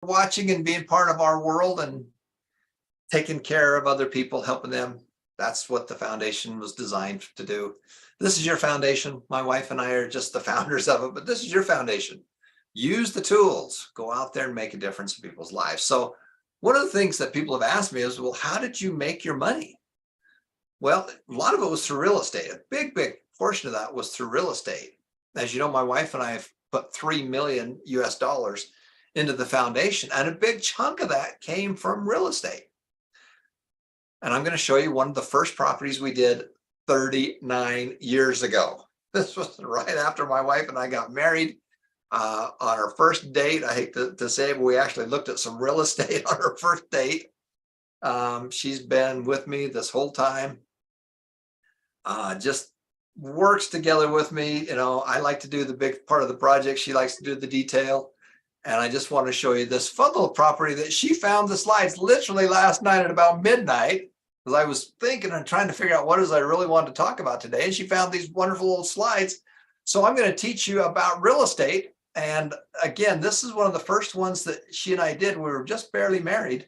watching and being part of our world and taking care of other people, helping them. That's what the foundation was designed to do. This is your foundation. My wife and I are just the founders of it, but this is your foundation. Use the tools, go out there and make a difference in people's lives. So one of the things that people have asked me is, well, how did you make your money? Well, a lot of it was through real estate. A big portion of that was through real estate. As you know, my wife and I have put 3 million US dollars into the foundation, and a big chunk of that came from real estate. And I'm going to show you one of the first properties we did 39 years ago. This was right after my wife and I got married. On our first date, I hate to say it, but we actually looked at some real estate on our first date. She's been with me this whole time. Just works together with me. You know, I like to do the big part of the project. She likes to do the detail. And I just want to show you this fun little property that she found the slides literally last night at about midnight, because I was thinking and trying to figure out what it is I really wanted to talk about today. And she found these wonderful little slides. So I'm going to teach you about real estate. And again, this is one of the first ones that she and I did. We were just barely married.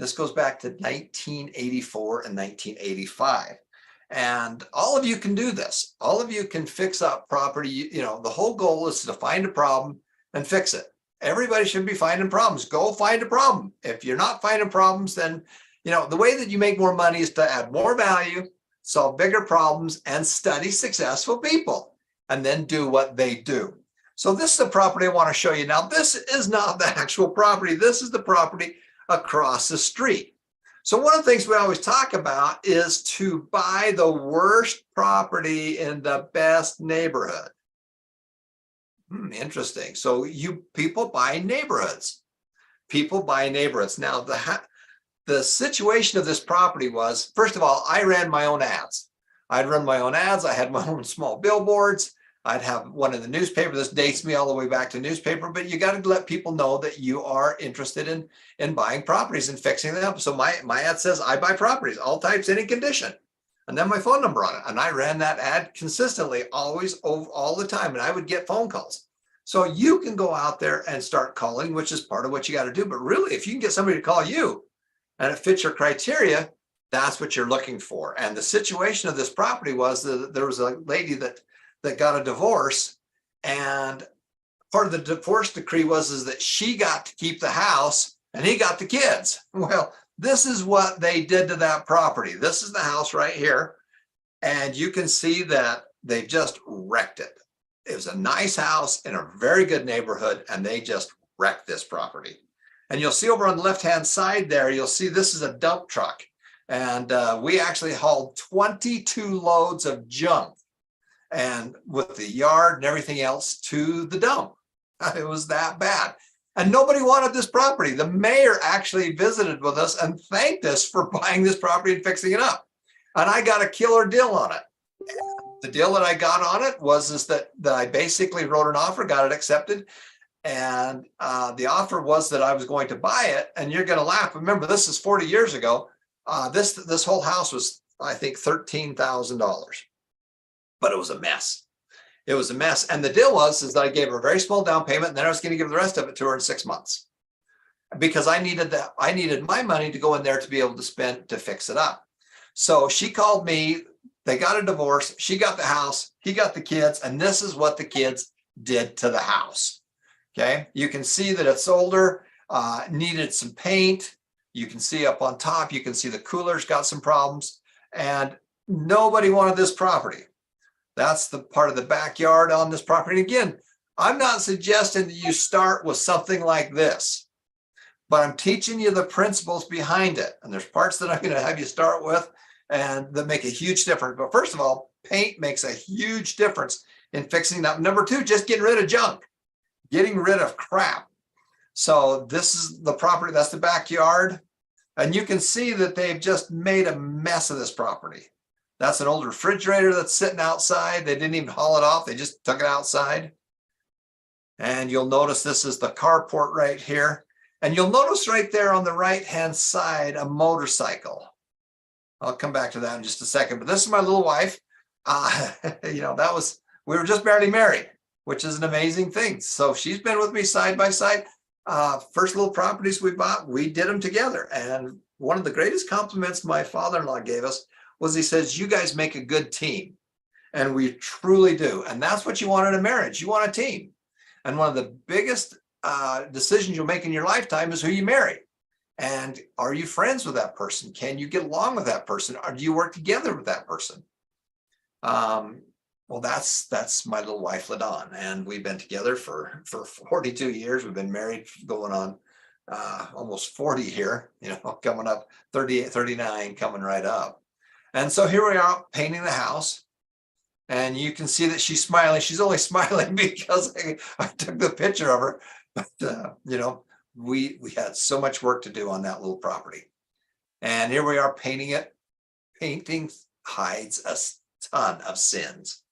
This goes back to 1984 and 1985. And all of you can do this. All of you can fix up property. You know, the whole goal is to find a problem and fix it. Everybody should be finding problems. Go find a problem. If you're not finding problems, then, you know, the way that you make more money is to add more value, solve bigger problems, and study successful people, and then do what they do. So this is the property I want to show you. Now, this is not the actual property. This is the property across the street. So one of the things we always talk about is to buy the worst property in the best neighborhood. Interesting. So you people buy neighborhoods. People buy neighborhoods. Now, the situation of this property was, first of all, I ran my own ads. I'd run my own ads. I had my own small billboards. I'd have one in the newspaper. This dates me all the way back to newspaper, but you got to let people know that you are interested in buying properties and fixing them up. So my ad says, I buy properties, all types, any condition. And then my phone number on it. And I ran that ad consistently, always, all the time. And I would get phone calls. So you can go out there and start calling, which is part of what you got to do. But really, if you can get somebody to call you and it fits your criteria, that's what you're looking for. And the situation of this property was that there was a lady that got a divorce, and part of the divorce decree is that she got to keep the house and he got the kids. Well, this is what they did to that property. This is the house right here. And you can see that they've just wrecked it. It was a nice house in a very good neighborhood, and they just wrecked this property. And you'll see over on the left-hand side there, you'll see this is a dump truck. And we actually hauled 22 loads of junk, and with the yard and everything else, to the dump. It was that bad. And nobody wanted this property. The mayor actually visited with us and thanked us for buying this property and fixing it up. And I got a killer deal on it. The deal that I got on it was that I basically wrote an offer, got it accepted. And the offer was that I was going to buy it. And you're going to laugh. Remember, this is 40 years ago. This whole house was, I think, $13,000. But it was a mess. It was a mess. And the deal was that I gave her a very small down payment, and then I was going to give the rest of it to her in 6 months, because I needed that. I needed my money to go in there to be able to spend to fix it up. So she called me. They got a divorce. She got the house. He got the kids. And this is what the kids did to the house. Okay. You can see that it's older, needed some paint. You can see up on top, you can see the cooler's got some problems, and nobody wanted this property. That's the part of the backyard on this property. And again, I'm not suggesting that you start with something like this, but I'm teaching you the principles behind it. And there's parts that I'm going to have you start with and that make a huge difference. But first of all, paint makes a huge difference in fixing that. Number two, just getting rid of junk, getting rid of crap. So this is the property, that's the backyard. And you can see that they've just made a mess of this property. That's an old refrigerator that's sitting outside. They didn't even haul it off. They just took it outside. And you'll notice this is the carport right here. And you'll notice right there on the right-hand side, a motorcycle. I'll come back to that in just a second. But this is my little wife. You know, we were just barely married, which is an amazing thing. So she's been with me side by side. First little properties we bought, we did them together. And one of the greatest compliments my father-in-law gave us was he says, you guys make a good team. And we truly do. And that's what you want in a marriage. You want a team. And one of the biggest decisions you'll make in your lifetime is who you marry. And are you friends with that person? Can you get along with that person? Or do you work together with that person? Well, that's my little wife, LaDawn, and we've been together for 42 years. We've been married going on almost 40 here, coming up 38, 39, coming right up. And so here we are painting the house. And you can see that she's smiling. She's only smiling because I took the picture of her. But, we had so much work to do on that little property. And here we are painting it. Painting hides a ton of sins.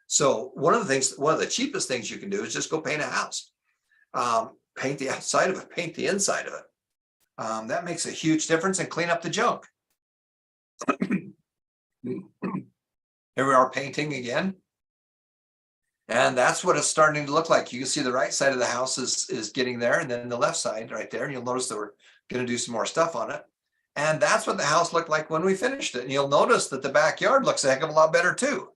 So one of the cheapest things you can do is just go paint a house. Paint the outside of it, paint the inside of it. That makes a huge difference, and clean up the junk. Here we are painting again. And that's what it's starting to look like. You can see the right side of the house is getting there, and then the left side right there. And you'll notice that we're going to do some more stuff on it. And that's what the house looked like when we finished it. And you'll notice that the backyard looks a heck of a lot better too,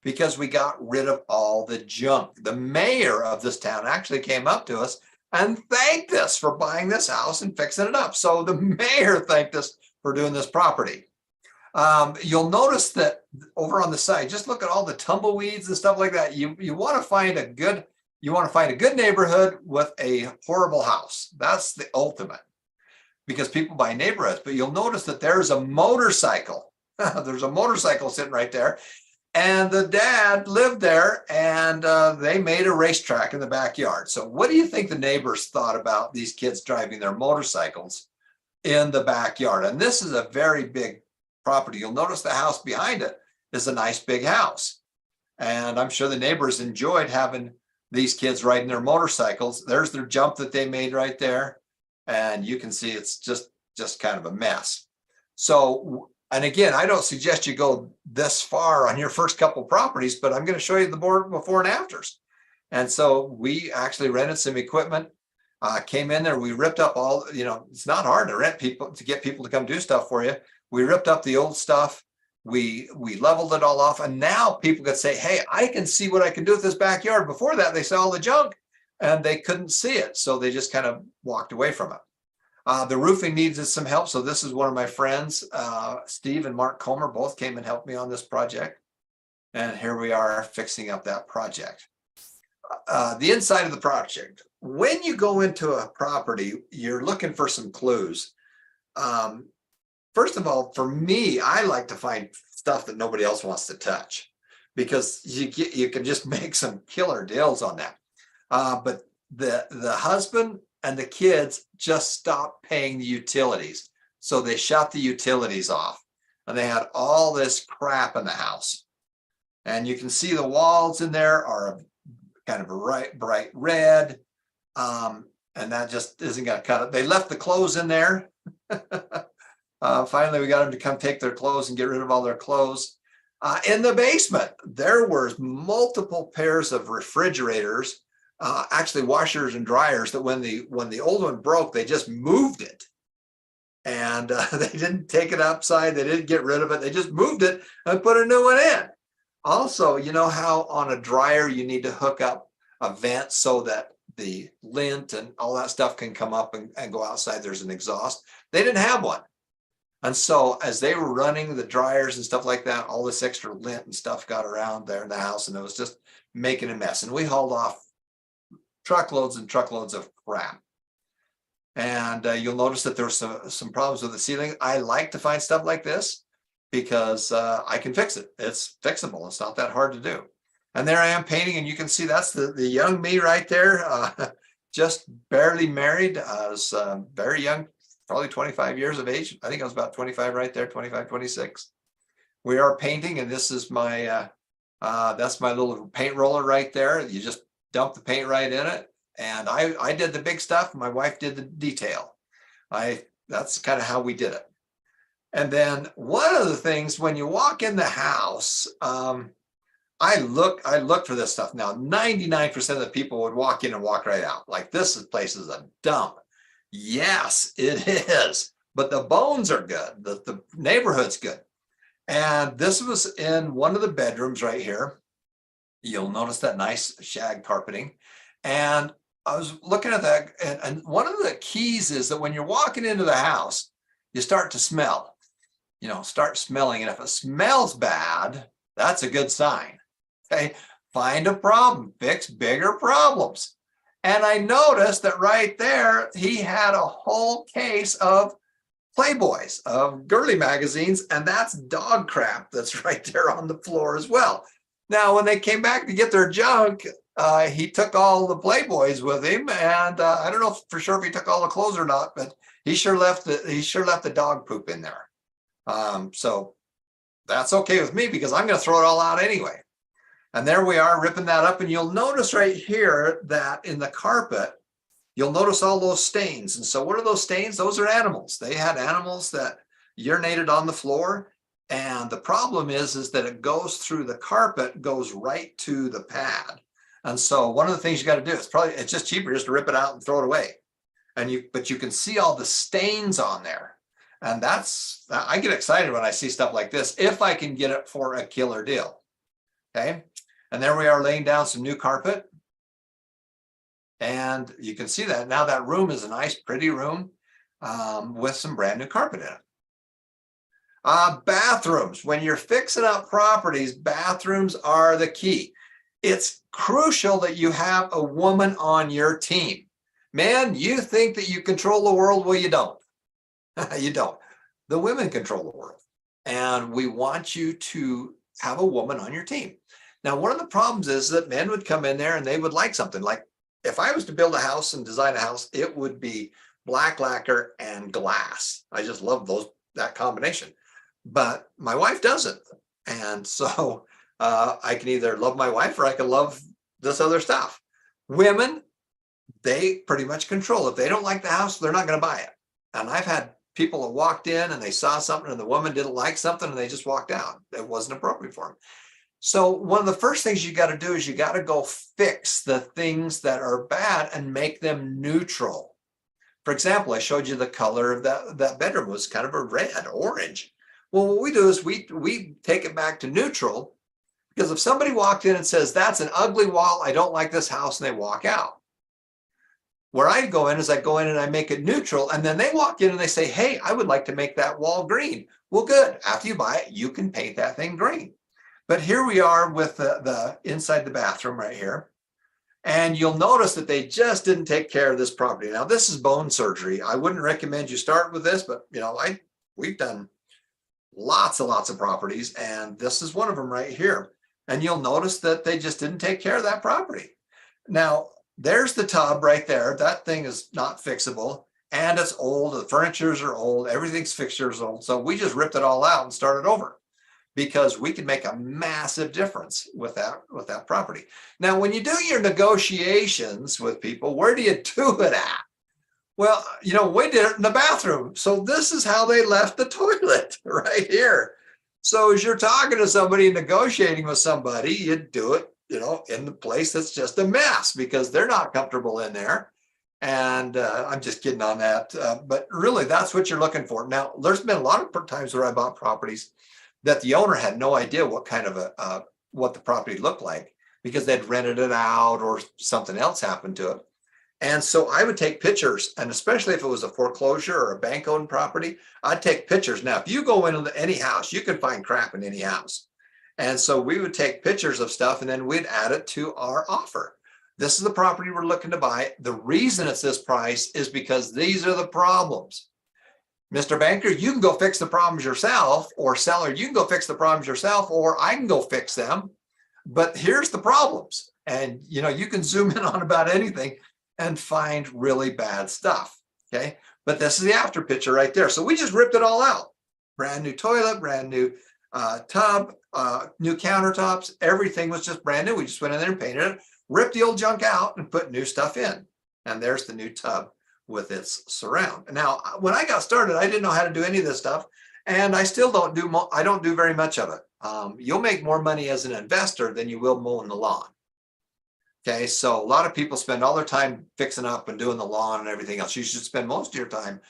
because we got rid of all the junk. The mayor of this town actually came up to us and thanked us for buying this house and fixing it up. So the mayor thanked us for doing this property. You'll notice that over on the side, just look at all the tumbleweeds and stuff like that. You want to find a good neighborhood with a horrible house. That's the ultimate, because people buy neighborhoods. But you'll notice that there's a motorcycle. There's a motorcycle sitting right there. And the dad lived there, and they made a racetrack in the backyard. So what do you think the neighbors thought about these kids driving their motorcycles in the backyard? And this is a very big property. You'll notice the house behind it is a nice big house. And I'm sure the neighbors enjoyed having these kids riding their motorcycles. There's their jump that they made right there. And you can see it's just kind of a mess. So, and again, I don't suggest you go this far on your first couple properties, but I'm going to show you the before and afters. And so we actually rented some equipment, came in there, we ripped up all, it's not hard to get people to come do stuff for you. We ripped up the old stuff. We leveled it all off. And now people could say, hey, I can see what I can do with this backyard. Before that, they saw all the junk and they couldn't see it. So they just kind of walked away from it. The roofing needs some help. So this is one of my friends, Steve and Mark Comer, both came and helped me on this project. And here we are fixing up that project. The inside of the project. When you go into a property, you're looking for some clues. First of all, for me, I like to find stuff that nobody else wants to touch, because you can just make some killer deals on that. But the husband and the kids just stopped paying the utilities. So they shut the utilities off, and they had all this crap in the house. And you can see the walls in there are kind of a bright red. And that just isn't going to cut it. They left the clothes in there. Finally, we got them to come take their clothes and get rid of all their clothes. In the basement, there were multiple pairs of refrigerators, actually washers and dryers, that when the old one broke, they just moved it. And they didn't take it outside. They didn't get rid of it. They just moved it and put a new one in. Also, you know how on a dryer you need to hook up a vent so that the lint and all that stuff can come up and go outside. There's an exhaust. They didn't have one. And so as they were running the dryers and stuff like that, all this extra lint and stuff got around there in the house, and it was just making a mess. And we hauled off truckloads and truckloads of crap. And you'll notice that there were some problems with the ceiling. I like to find stuff like this because I can fix it. It's fixable. It's not that hard to do. And there I am painting, and you can see that's the young me right there, just barely married. I was very young, probably 25 years of age. I think I was about 25 right there, 25, 26. We are painting, and this is my, that's my little paint roller right there. You just dump the paint right in it. And I did the big stuff. My wife did the detail. That's kind of how we did it. And then one of the things when you walk in the house, I look for this stuff. Now, 99% of the people would walk in and walk right out. Like, place is a dump. Yes, it is. But the bones are good. The neighborhood's good. And this was in one of the bedrooms right here. You'll notice that nice shag carpeting. And I was looking at that. And one of the keys is that when you're walking into the house, you start to smell, start smelling. And if it smells bad, that's a good sign. Okay. Find a problem, fix bigger problems. And I noticed that right there, he had a whole case of Playboys, of girly magazines, and that's dog crap that's right there on the floor as well. Now, when they came back to get their junk, he took all the Playboys with him, and I don't know for sure if he took all the clothes or not, but he sure left the dog poop in there. So that's okay with me because I'm going to throw it all out anyway. And there we are ripping that up, and you'll notice right here that in the carpet, you'll notice all those stains. And so what are those stains? Those are animals. They had animals that urinated on the floor. And the problem is that it goes through the carpet, goes right to the pad. And so one of the things you got to do is it's just cheaper just to rip it out and throw it away. But you can see all the stains on there. And I get excited when I see stuff like this, if I can get it for a killer deal. Okay. And there we are laying down some new carpet. And you can see that now that room is a nice, pretty room with some brand new carpet in it. Bathrooms. When you're fixing up properties, bathrooms are the key. It's crucial that you have a woman on your team. Man, you think that you control the world. Well, you don't. You don't. The women control the world. And we want you to have a woman on your team. Now, one of the problems is that men would come in there and they would like something. Like, if I was to build a house and design a house, it would be black lacquer and glass. I just love that combination. But my wife doesn't. And so I can either love my wife or I can love this other stuff. Women, they pretty much control. If they don't like the house, they're not going to buy it. And I've had people that walked in and they saw something and the woman didn't like something and they just walked out. It wasn't appropriate for them. So one of the first things you got to do is you got to go fix the things that are bad and make them neutral. For example, I showed you the color of that bedroom was kind of a red, orange. Well, what we do is we take it back to neutral, because if somebody walked in and says, that's an ugly wall, I don't like this house, and they walk out. Where I go in is I go in and I make it neutral, and then they walk in and they say, hey, I would like to make that wall green. Well, good. After you buy it, you can paint that thing green. But here we are with the inside the bathroom right here. And you'll notice that they just didn't take care of this property. Now, this is bone surgery. I wouldn't recommend you start with this, but we've done lots of properties, and this is one of them right here. And you'll notice that they just didn't take care of that property. Now, there's the tub right there. That thing is not fixable, and it's old. The furnitures are old. Everything's fixtures old. So we just ripped it all out and started over, because we can make a massive difference with that property. Now, when you do your negotiations with people, where do you do it at? Well, we did it in the bathroom. So this is how they left the toilet right here. So as you're talking to somebody, negotiating with somebody, you do it, in the place that's just a mess because they're not comfortable in there. And I'm just kidding on that. But really, that's what you're looking for. Now, there's been a lot of times where I bought properties that the owner had no idea what kind of what the property looked like, because they'd rented it out or something else happened to it. And so I would take pictures, and especially if it was a foreclosure or a bank-owned property, I'd take pictures. Now, if you go into any house, you can find crap in any house. And so we would take pictures of stuff and then we'd add it to our offer. This is the property we're looking to buy. The reason it's this price is because these are the problems. Mr. Banker, you can go fix the problems yourself, or seller, you can go fix the problems yourself, or I can go fix them. But here's the problems. And you can zoom in on about anything and find really bad stuff. Okay. But this is the after picture right there. So we just ripped it all out. Brand new toilet, brand new tub, new countertops. Everything was just brand new. We just went in there and painted it, ripped the old junk out and put new stuff in. And there's the new tub with its surround. Now, when I got started, I didn't know how to do any of this stuff. And I still don't do, I don't do very much of it. You'll make more money as an investor than you will mowing the lawn. Okay, so a lot of people spend all their time fixing up and doing the lawn and everything else. You should spend most of your time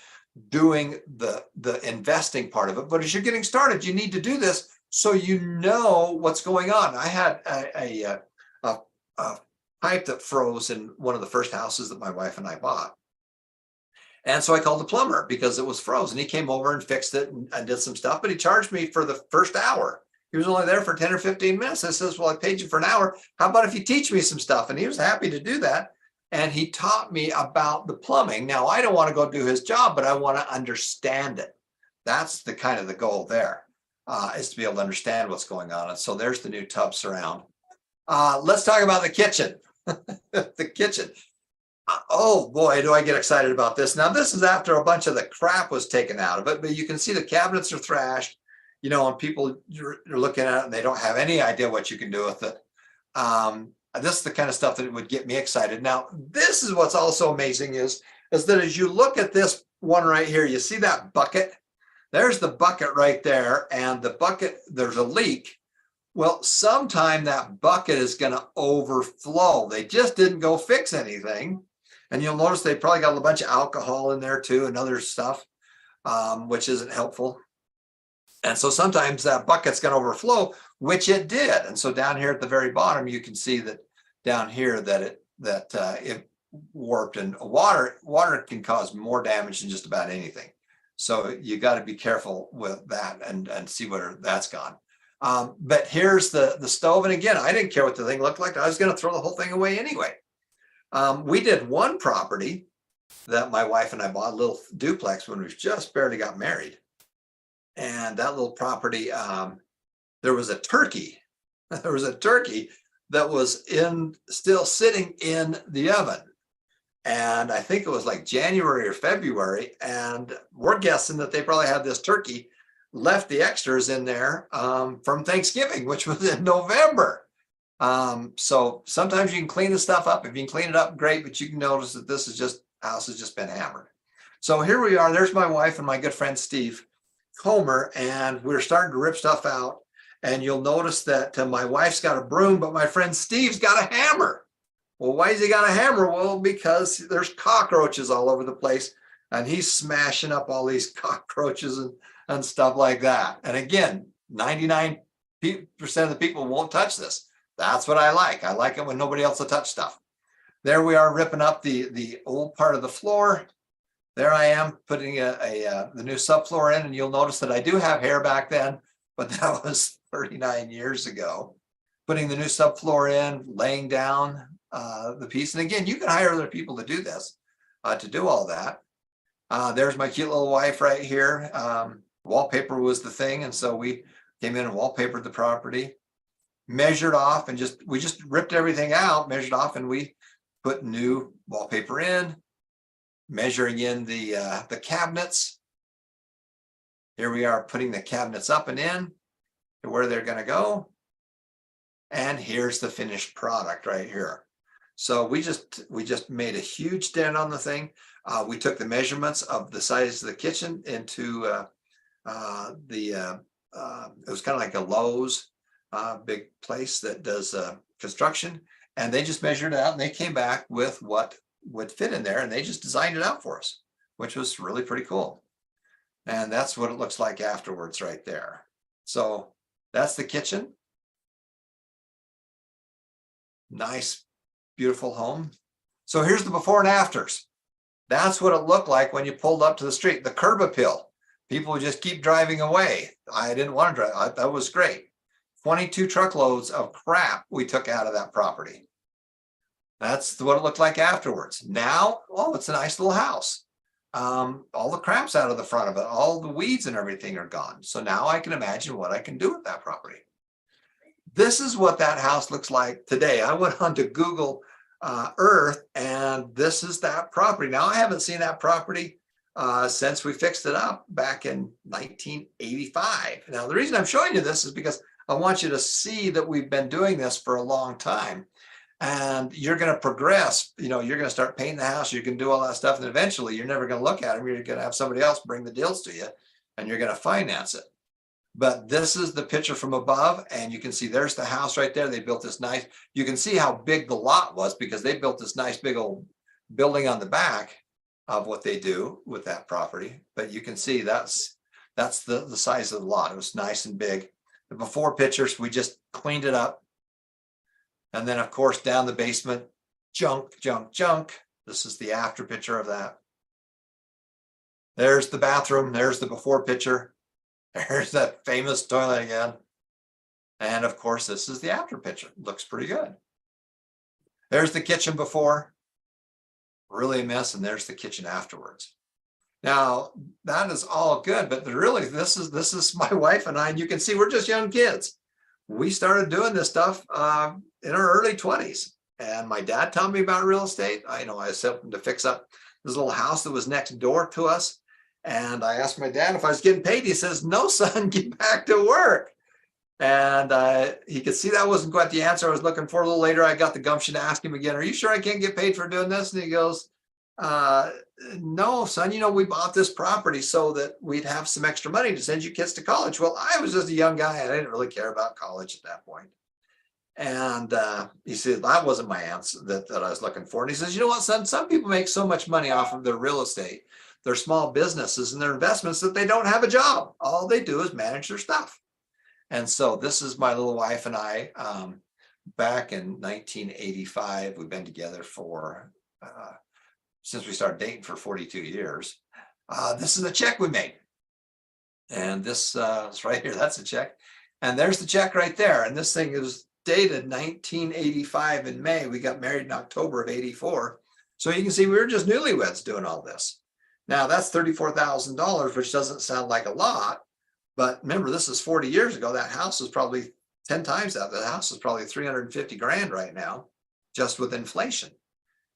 doing the investing part of it. But as you're getting started, you need to do this so you know what's going on. I had a pipe that froze in one of the first houses that my wife and I bought. And so I called the plumber because it was frozen. He came over and fixed it and did some stuff, but he charged me for the first hour. He was only there for 10 or 15 minutes. I says, well, I paid you for an hour. How about if you teach me some stuff? And he was happy to do that. And he taught me about the plumbing. Now, I don't want to go do his job, but I want to understand it. That's the kind of the goal there, is to be able to understand what's going on. And so there's the new tub surround. Let's talk about the kitchen. The kitchen. Oh boy, do I get excited about this. Now, this is after a bunch of the crap was taken out of it, but you can see the cabinets are thrashed, you know, and people you're looking at it and they don't have any idea what you can do with it. This is the kind of stuff that would get me excited. Now, this is what's also amazing is that as you look at this one right here, you see that bucket? There's the bucket right there, and the bucket, there's a leak. Well, sometime that bucket is going to overflow. They just didn't go fix anything. And you'll notice they probably got a bunch of alcohol in there too and other stuff, which isn't helpful. And so sometimes that bucket's going to overflow, which it did. And so down here at the very bottom, you can see that down here that it warped, and water can cause more damage than just about anything. So you got to be careful with that and see where that's gone. But here's the stove. And again, I didn't care what the thing looked like. I was going to throw the whole thing away anyway. We did one property that my wife and I bought, a little duplex, when we just barely got married. And that little property, there was a turkey. There was a turkey that was still sitting in the oven. And I think it was like January or February. And we're guessing that they probably had this turkey, left the extras in there from Thanksgiving, which was in November. So sometimes you can clean the stuff up. If you can clean it up, great, but you can notice that this is house has just been hammered. So here we are. There's my wife and my good friend Steve Comer, and we're starting to rip stuff out. And you'll notice that my wife's got a broom, but my friend Steve's got a hammer. Well, why has he got a hammer? Well, because there's cockroaches all over the place, and he's smashing up all these cockroaches and stuff like that. And again, 99% of the people won't touch this. That's what I like. I like it when nobody else will touch stuff. There we are, ripping up the old part of the floor. There I am putting the new subfloor in, and you'll notice that I do have hair back then, but that was 39 years ago. Putting the new subfloor in, laying down the piece. And again, you can hire other people to do this, to do all that. There's my cute little wife right here. Wallpaper was the thing, and so we came in and wallpapered the property, measured off, and we just ripped everything out, measured off, and we put new wallpaper in, measuring in the cabinets. Here we are putting the cabinets up and in to where they're going to go. And here's the finished product right here. So we just made a huge dent on the thing. We took the measurements of the size of the kitchen into it was kind of like a Lowe's big place that does construction, and they just measured it out, and they came back with what would fit in there, and they just designed it out for us, which was really pretty cool. And that's what it looks like afterwards right there. So that's the kitchen. Nice, beautiful home. So here's the before and afters. That's what it looked like when you pulled up to the street. The curb appeal. People would just keep driving away. I didn't want to drive. That was great. 22 truckloads of crap we took out of that property. That's what it looked like afterwards. Now, oh, it's a nice little house. All the crap's out of the front of it. All the weeds and everything are gone. So now I can imagine what I can do with that property. This is what that house looks like today. I went onto Google Earth, and this is that property. Now, I haven't seen that property since we fixed it up back in 1985. Now, the reason I'm showing you this is because I want you to see that we've been doing this for a long time, and you're going to progress. You know, you're going to start painting the house. You can do all that stuff, and eventually you're never going to look at them. You're going to have somebody else bring the deals to you, and you're going to finance it. But this is the picture from above, and you can see there's the house right there. They built this nice, you can see how big the lot was because they built this nice big old building on the back of what they do with that property. But you can see that's the size of the lot. It was nice and big. The before pictures, we just cleaned it up. And then of course, down the basement, junk, junk, junk. This is the after picture of that. There's the bathroom. There's the before picture. There's that famous toilet again. And of course, this is the after picture. Looks pretty good. There's the kitchen before. Really a mess. And there's the kitchen afterwards. Now, that is all good, but really, this is my wife and I, and you can see we're just young kids. We started doing this stuff in our early 20s. And my dad taught me about real estate. I was helping to fix up this little house that was next door to us. And I asked my dad if I was getting paid. He says, "No, son, get back to work." And he could see that wasn't quite the answer I was looking for. A little later, I got the gumption to ask him again, "Are you sure I can't get paid for doing this?" And he goes, "No, son, we bought this property so that we'd have some extra money to send you kids to college." Well, I was just a young guy. I didn't really care about college at that point. And he said, that wasn't my answer that I was looking for. And he says, "You know what, son, some people make so much money off of their real estate, their small businesses and their investments that they don't have a job. All they do is manage their stuff." And so this is my little wife and I back in 1985. We've been together for, since we started dating, for 42 years. This is a check we made. And this is right here. That's a check. And there's the check right there. And this thing is dated 1985 in May. We got married in October of 84. So you can see we were just newlyweds doing all this. Now that's $34,000, which doesn't sound like a lot, but remember, this is 40 years ago. That house is probably 10 times that. The house is probably 350 grand right now, just with inflation.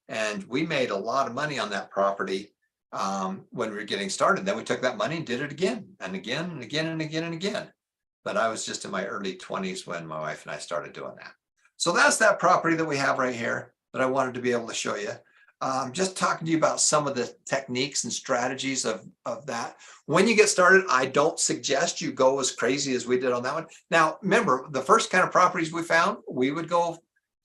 And we made a lot of money on that property when we were getting started. Then we took that money and did it again and again and again and again and again. But I was just in my early 20s when my wife and I started doing that. So that's that property that we have right here that I wanted to be able to show you. Just talking to you about some of the techniques and strategies of that. When you get started, I don't suggest you go as crazy as we did on that one. Now, remember, the first kind of properties we found, we would go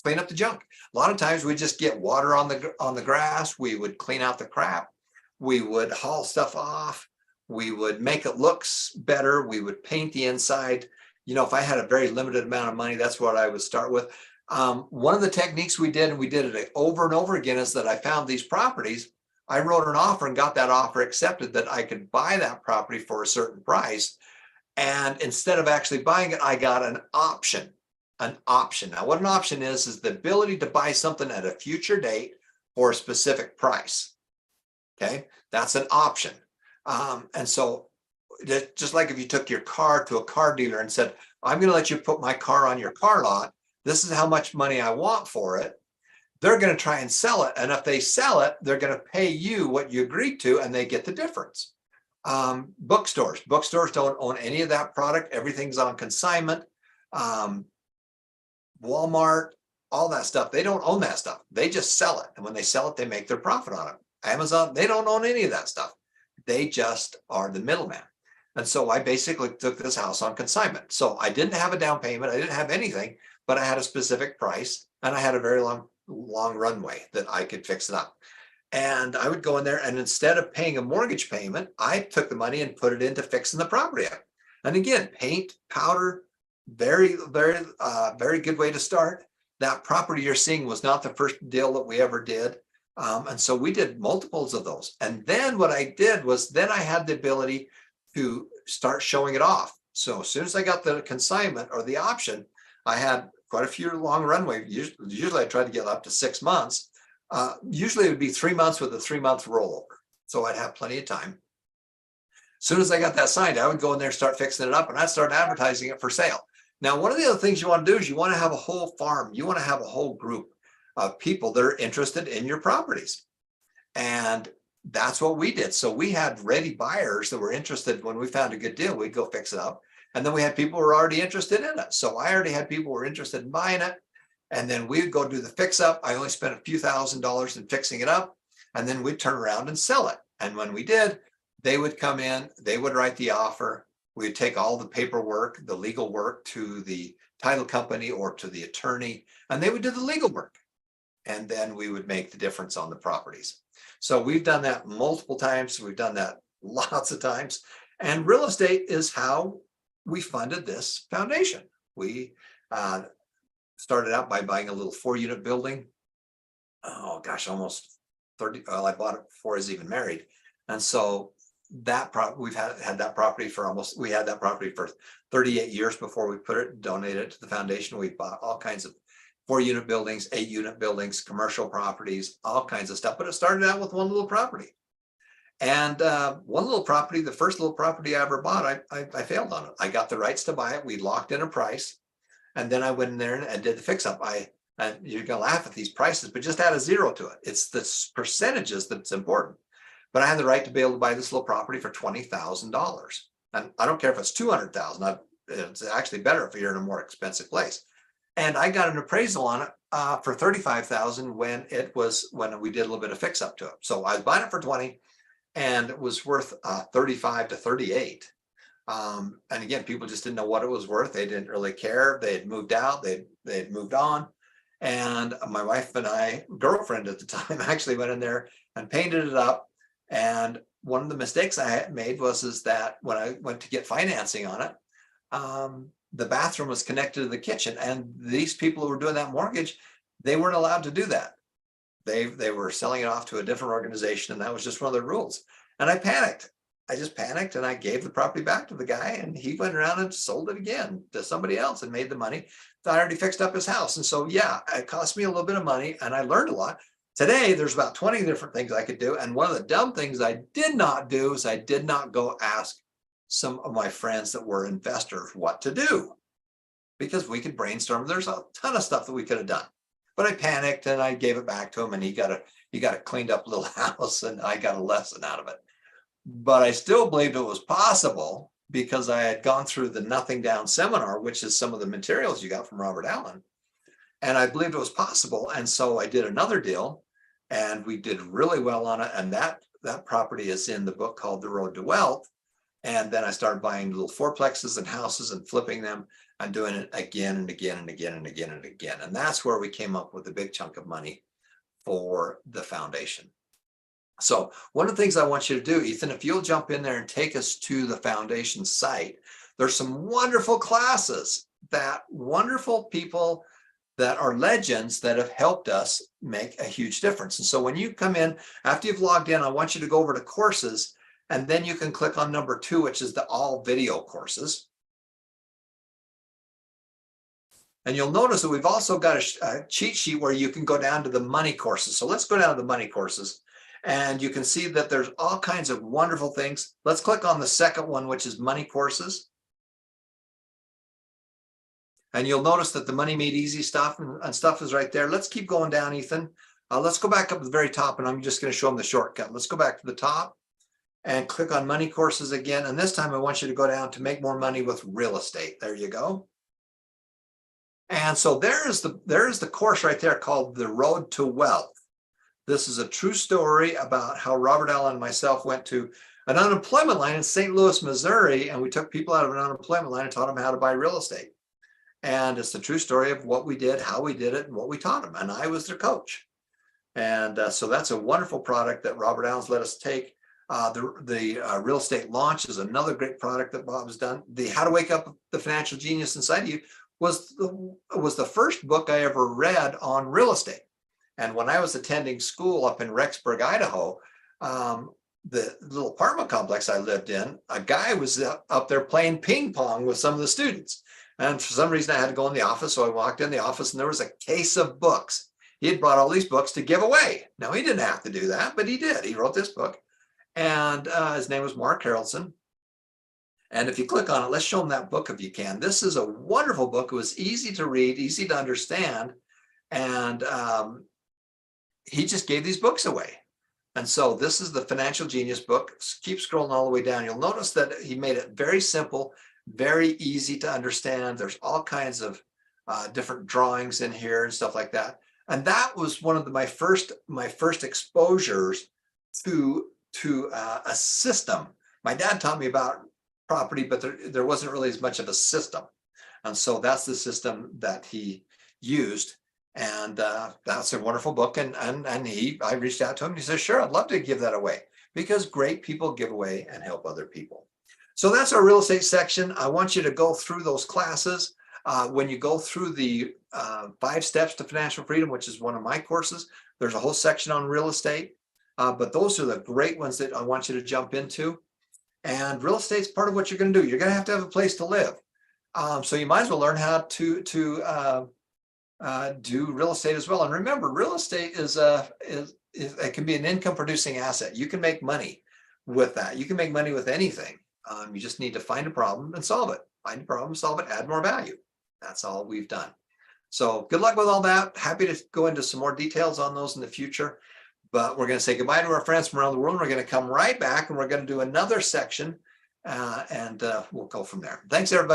clean up the junk. A lot of times we just get water on the grass. We would clean out the crap. We would haul stuff off. We would make it look better. We would paint the inside. If I had a very limited amount of money, that's what I would start with. One of the techniques we did, and we did it over and over again, is that I found these properties. I wrote an offer and got that offer accepted that I could buy that property for a certain price. And instead of actually buying it, I got an option. An option. Now, what an option is the ability to buy something at a future date for a specific price. Okay, that's an option. And so just like if you took your car to a car dealer and said, "I'm going to let you put my car on your car lot. This is how much money I want for it." They're going to try and sell it. And if they sell it, they're going to pay you what you agreed to, and they get the difference. Bookstores don't own any of that product. Everything's on consignment. Walmart, all that stuff, they don't own that stuff. They just sell it. And when they sell it, they make their profit on it. Amazon, they don't own any of that stuff. They just are the middleman. And so I basically took this house on consignment. So I didn't have a down payment. I didn't have anything, but I had a specific price and I had a very long runway that I could fix it up. And I would go in there, and instead of paying a mortgage payment, I took the money and put it into fixing the property up. And again, paint, powder, very, very, very good way to start. That property you're seeing was not the first deal that we ever did. And so we did multiples of those. And then what I did was then I had the ability to start showing it off. So as soon as I got the consignment or the option, I had quite a few long runway. Usually I tried to get up to 6 months. Usually it would be 3 months with a 3-month rollover. So I'd have plenty of time. As soon as I got that signed, I would go in there and start fixing it up, and I'd start advertising it for sale. Now, one of the other things you want to do is you want to have a whole farm. You want to have a whole group of people that are interested in your properties. And that's what we did. So we had ready buyers that were interested. When we found a good deal, we'd go fix it up. And then we had people who were already interested in it. So I already had people who were interested in buying it. And then we'd go do the fix up. I only spent a few $1,000s in fixing it up. And then we'd turn around and sell it. And when we did, They would come in, they would write the offer. We'd take all the paperwork, the legal work to the title company or to the attorney, and they would do the legal work. And then we would make the difference on the properties. So we've done that multiple times. We've done that lots of times. And real estate is how we funded this foundation. We started out by buying a little 4-unit building. Oh gosh, almost 30. Well, I bought it before I was even married. And so that we've had that property for we had that property for 38 years before we donated it to the foundation. We bought all kinds of 4-unit buildings, 8-unit buildings, commercial properties, all kinds of stuff. But it started out with one little property. And one little property, the first little property I ever bought, I failed on it. I got the rights to buy it. We locked in a price. And then I went in there and did the fix up. You're going to laugh at these prices, but just add a zero to it. It's the percentages that's important. But I had the right to be able to buy this little property for $20,000. And I don't care if it's $200,000. It's actually better if you're in a more expensive place. And I got an appraisal on it for $35,000 when we did a little bit of fix up to it. So I was buying it for 20, and it was worth 35 to 38. And again, people just didn't know what it was worth. They didn't really care. They had moved out. They had moved on. And my wife and I, girlfriend at the time, actually went in there and painted it up. And one of the mistakes I had made is that when I went to get financing on it, the bathroom was connected to the kitchen. And these people who were doing that mortgage, they weren't allowed to do that. They were selling it off to a different organization, and that was just one of the rules. And I panicked. I just panicked, and I gave the property back to the guy, and he went around and sold it again to somebody else and made the money. I already fixed up his house. And so, yeah, it cost me a little bit of money, and I learned a lot. Today, there's about 20 different things I could do. And one of the dumb things I did not do is I did not go ask some of my friends that were investors what to do, because we could brainstorm. There's a ton of stuff that we could have done. But I panicked, and I gave it back to him, and he got a cleaned up little house, and I got a lesson out of it. But I still believed it was possible because I had gone through the Nothing Down seminar, which is some of the materials you got from Robert Allen. And I believed it was possible. And so I did another deal, and we did really well on it. And that property is in the book called The Road to Wealth. And then I started buying little fourplexes and houses and flipping them and doing it again and again and again and again and again. And that's where we came up with a big chunk of money for the foundation. So one of the things I want you to do, Ethan, if you'll jump in there and take us to the foundation site, there's some wonderful classes that wonderful people that are legends that have helped us make a huge difference. And so when you come in, after you've logged in, I want you to go over to courses, and then you can click on number 2, which is the all video courses. And you'll notice that we've also got a cheat sheet where you can go down to the money courses. So let's go down to the money courses. And you can see that there's all kinds of wonderful things. Let's click on the second one, which is money courses. And you'll notice that the Money Made Easy stuff and stuff is right there. Let's keep going down, Ethan. Let's go back up to the very top, and I'm just going to show them the shortcut. Let's go back to the top and click on money courses again. And this time I want you to go down to make more money with real estate. There you go. And so there's the course right there called The Road to Wealth. This is a true story about how Robert Allen and myself went to an unemployment line in St. Louis, Missouri, and we took people out of an unemployment line and taught them how to buy real estate. And it's the true story of what we did, how we did it, and what we taught them. And I was their coach. And so that's a wonderful product that Robert Allen's let us take. The Real Estate Launch is another great product that Bob's done. The How to Wake Up the Financial Genius Inside You was the first book I ever read on real estate. And when I was attending school up in Rexburg, Idaho, the little apartment complex I lived in, a guy was up there playing ping pong with some of the students. And for some reason I had to go in the office. So I walked in the office, and there was a case of books. He had brought all these books to give away. Now, he didn't have to do that, but he did. He wrote this book. And his name was Mark Harrelson. And if you click on it, let's show them that book if you can. This is a wonderful book. It was easy to read, easy to understand. And he just gave these books away. And so this is the Financial Genius book. Keep scrolling all the way down. You'll notice that he made it very simple, very easy to understand. There's all kinds of different drawings in here and stuff like that. And that was one of my first exposures to a system. My dad taught me about property, but there wasn't really as much of a system. And so that's the system that he used. And that's a wonderful book. And I reached out to him and he says, sure, I'd love to give that away, because great people give away and help other people. So that's our real estate section. I want you to go through those classes. When you go through the 5 Steps to Financial Freedom, which is one of my courses, there's a whole section on real estate. But those are the great ones that I want you to jump into. And real estate is part of what you're going to do. You're going to have a place to live. So you might as well learn how to do real estate as well. And remember, real estate it can be an income producing asset. You can make money with that. You can make money with anything. You just need to find a problem and solve it. Find a problem, solve it, add more value. That's all we've done. So good luck with all that. Happy to go into some more details on those in the future. But we're going to say goodbye to our friends from around the world. We're going to come right back and we're going to do another section and we'll go from there. Thanks, everybody.